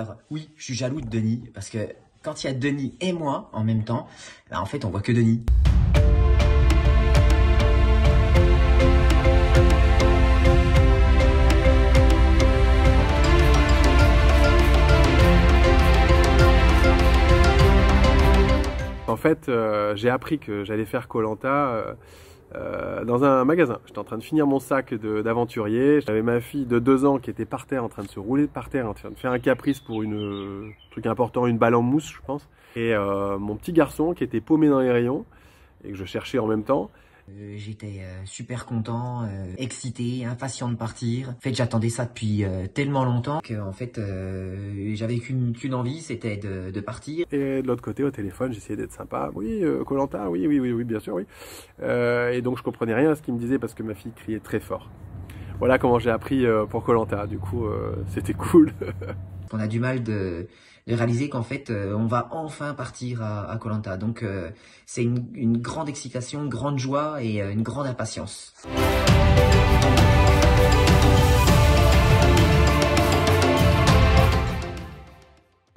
Alors, oui, je suis jaloux de Denis, parce que quand il y a Denis et moi en même temps, bah en fait on voit que Denis. En fait, j'ai appris que j'allais faire Koh Lanta dans un magasin. J'étais en train de finir mon sac d'aventurier. J'avais ma fille de 2 ans qui était par terre, en train de se rouler par terre, en train de faire un caprice pour un truc important, une balle en mousse, je pense. Et mon petit garçon qui était paumé dans les rayons et que je cherchais en même temps. J'étais super content, excité, impatient de partir. En fait, j'attendais ça depuis tellement longtemps que en fait, j'avais qu'une envie, c'était de partir. Et de l'autre côté, au téléphone, j'essayais d'être sympa. Oui, Koh Lanta, oui, bien sûr, oui. Et donc, je comprenais rien à ce qu'il me disait parce que ma fille criait très fort. Voilà comment j'ai appris pour Koh Lanta. Du coup, c'était cool. On a du mal de réaliser qu'en fait, on va enfin partir à Koh Lanta. Donc, c'est une grande excitation, une grande joie et une grande impatience.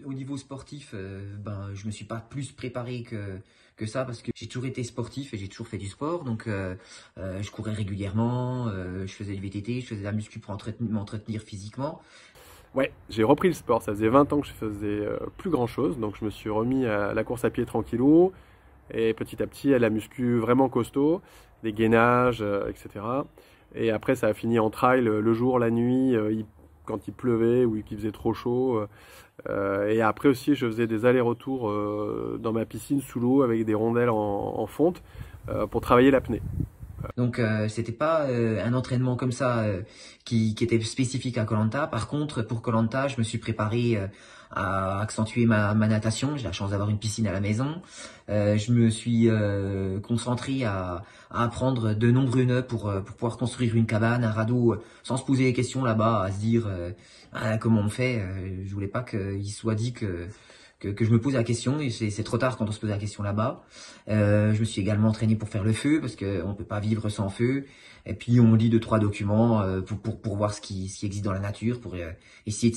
Au niveau sportif, je me suis pas plus préparé que ça parce que j'ai toujours été sportif et j'ai toujours fait du sport. Donc, je courais régulièrement, je faisais du VTT, je faisais de la muscu pour m'entretenir physiquement. Ouais, j'ai repris le sport, ça faisait 20 ans que je faisais plus grand chose, donc je me suis remis à la course à pied tranquillou, et petit à petit à la muscu vraiment costaud, des gainages, etc. Et après ça a fini en trail le jour, la nuit, quand il pleuvait ou qu'il faisait trop chaud. Et après aussi je faisais des allers-retours dans ma piscine sous l'eau avec des rondelles en fonte pour travailler l'apnée. Donc c'était pas un entraînement comme ça qui était spécifique à Koh Lanta. Par contre, pour Koh Lanta, je me suis préparé à accentuer ma natation. J'ai la chance d'avoir une piscine à la maison. Je me suis concentré à apprendre de nombreux nœuds pour pouvoir construire une cabane, un radeau, sans se poser des questions là-bas, à se dire comment on fait. Je voulais pas qu'il soit dit que je me pose la question, et c'est trop tard quand on se pose la question là-bas. Je me suis également entraîné pour faire le feu, parce qu'on peut pas vivre sans feu. Et puis on lit 2-3 documents pour voir ce qui existe dans la nature, pour essayer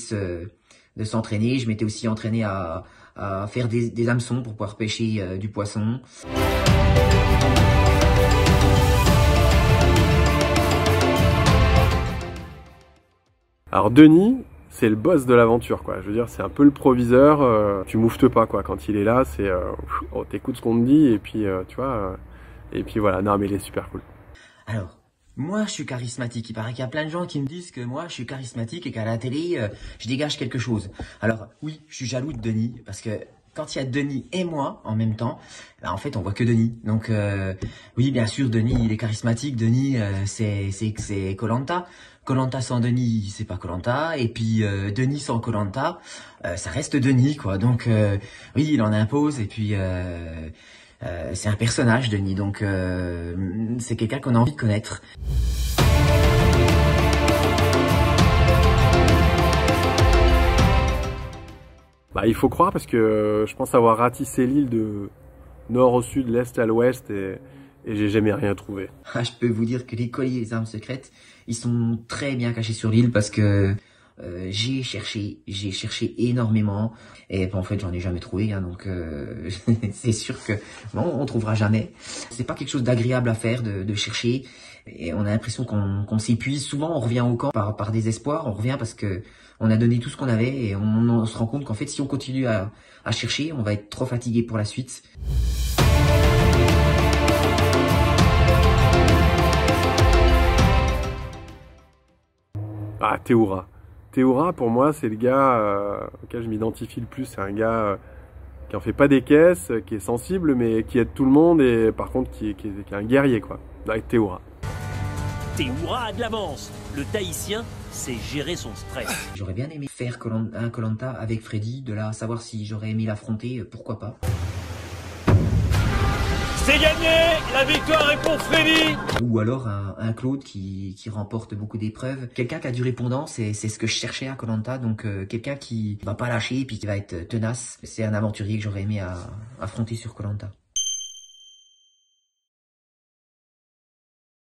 de s'entraîner. Je m'étais aussi entraîné à faire des hameçons pour pouvoir pêcher du poisson. Alors Denis, c'est le boss de l'aventure, quoi. Je veux dire, c'est un peu le proviseur. Tu mouftes pas, quoi. Quand il est là, c'est t'écoutes ce qu'on te dit et puis tu vois. Et puis voilà. Non, mais il est super cool. Alors, moi, je suis charismatique. Il paraît qu'il y a plein de gens qui me disent que moi, je suis charismatique et qu'à la télé, je dégage quelque chose. Alors, oui, je suis jaloux de Denis parce que quand il y a Denis et moi en même temps, bah, en fait, on voit que Denis. Donc, oui, bien sûr, Denis, il est charismatique. Denis, c'est Koh Lanta. Koh Lanta sans Denis, c'est pas Koh Lanta. Et puis, Denis sans Koh Lanta, ça reste Denis, quoi. Donc, oui, il en impose. Et puis, c'est un personnage, Denis. Donc, c'est quelqu'un qu'on a envie de connaître. Bah, il faut croire parce que je pense avoir ratissé l'île de nord au sud, l'est à l'ouest et j'ai jamais rien trouvé. Ah, je peux vous dire que les colliers et les armes secrètes, ils sont très bien cachés sur l'île parce que j'ai cherché énormément et en fait j'en ai jamais trouvé, hein, donc c'est sûr que bon, on trouvera jamais. C'est pas quelque chose d'agréable à faire de chercher et on a l'impression qu'on s'épuise. Souvent on revient au camp par désespoir, on revient parce que on a donné tout ce qu'on avait et on se rend compte qu'en fait si on continue à chercher, on va être trop fatigué pour la suite. Ah, Théoura. Théoura, pour moi, c'est le gars auquel je m'identifie le plus. C'est un gars qui en fait pas des caisses, qui est sensible, mais qui aide tout le monde et par contre qui est un guerrier, quoi. Avec Théoura. Théoura a de l'avance. Le Tahitien sait gérer son stress. J'aurais bien aimé faire un Koh Lanta avec Freddy, de là à savoir si j'aurais aimé l'affronter, pourquoi pas. C'est gagné! La victoire est pour Freddy! Ou alors un Claude qui remporte beaucoup d'épreuves. Quelqu'un qui a du répondant, c'est ce que je cherchais à Koh Lanta. Donc quelqu'un qui va pas lâcher et puis qui va être tenace. C'est un aventurier que j'aurais aimé affronter sur Koh Lanta.